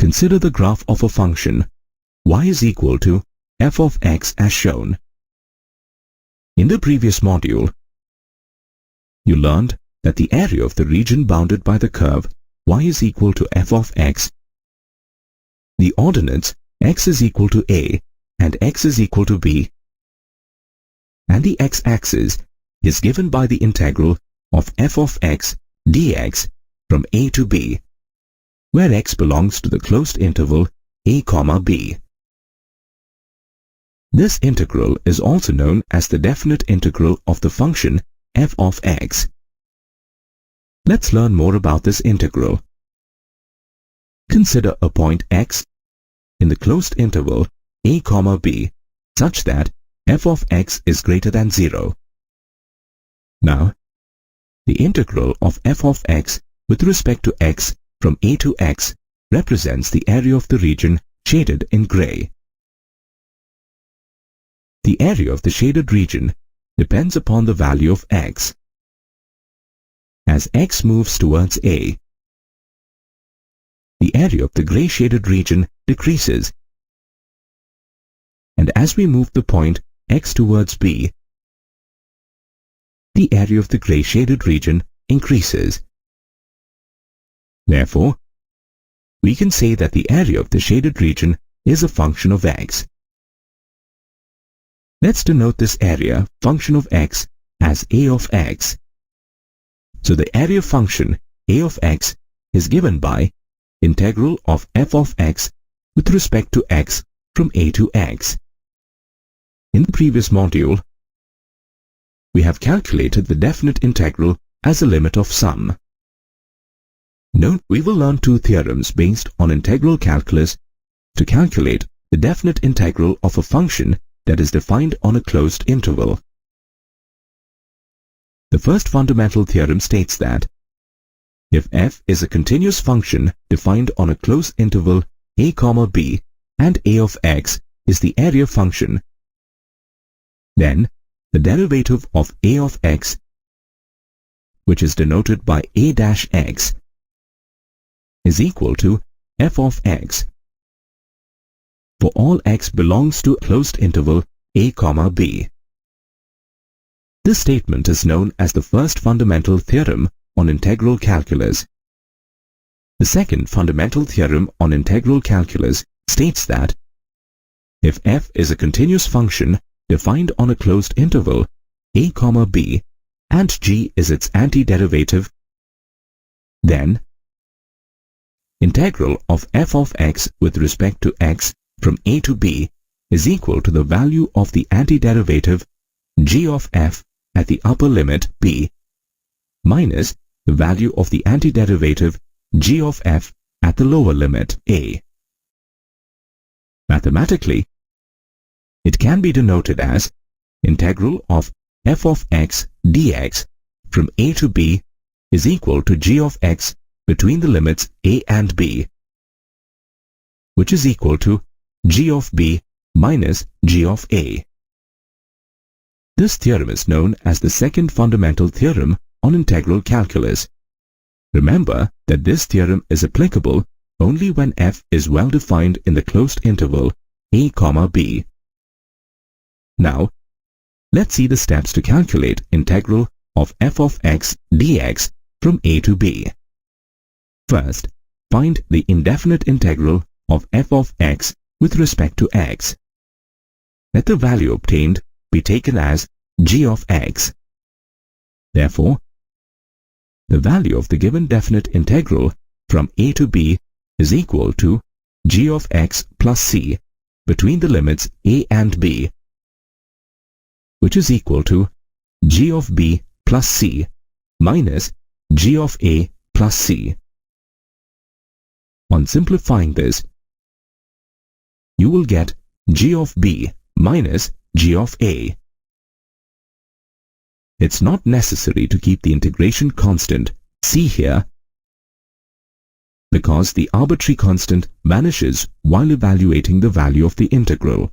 Consider the graph of a function y is equal to f of x as shown. In the previous module, you learned that the area of the region bounded by the curve y is equal to f of x. The ordinates x is equal to a and x is equal to b, and the x-axis is given by the integral of f of x dx from a to b, where x belongs to the closed interval a, b. This integral is also known as the definite integral of the function f of x. Let's learn more about this integral. Consider a point x in the closed interval a, b such that f of x is greater than 0. Now, the integral of f of x with respect to x from a to x represents the area of the region shaded in gray. The area of the shaded region depends upon the value of x. As x moves towards a, the area of the gray shaded region decreases, and as we move the point x towards b, the area of the gray shaded region increases. Therefore, we can say that the area of the shaded region is a function of x. Let's denote this area function of x as a of x. So the area function a of x is given by integral of f of x with respect to x from a to x. In the previous module, we have calculated the definite integral as a limit of sum. Note, we will learn two theorems based on integral calculus to calculate the definite integral of a function that is defined on a closed interval. The first fundamental theorem states that if f is a continuous function defined on a closed interval a, b and a of x is the area function, then the derivative of a of x, which is denoted by a dash x, is equal to f of x for all x belongs to a closed interval a, b. This statement is known as the first fundamental theorem on integral calculus. The second fundamental theorem on integral calculus states that if f is a continuous function defined on a closed interval a, b and g is its antiderivative, then integral of f of x with respect to x from a to b is equal to the value of the antiderivative g of f at the upper limit b minus the value of the antiderivative g of f at the lower limit a. Mathematically, it can be denoted as integral of f of x dx from a to b is equal to g of x between the limits a and b, which is equal to g of b minus g of a. This theorem is known as the second fundamental theorem on integral calculus. Remember that this theorem is applicable only when f is well defined in the closed interval a, b. Now, let's see the steps to calculate integral of f of x dx from a to b. First, find the indefinite integral of f of x with respect to x. Let the value obtained be taken as g of x. Therefore, the value of the given definite integral from a to b is equal to g of x plus c between the limits a and b, which is equal to g of b plus c minus g of a plus c. On simplifying this, you will get g of b minus g of a. It's not necessary to keep the integration constant c here, because the arbitrary constant vanishes while evaluating the value of the integral.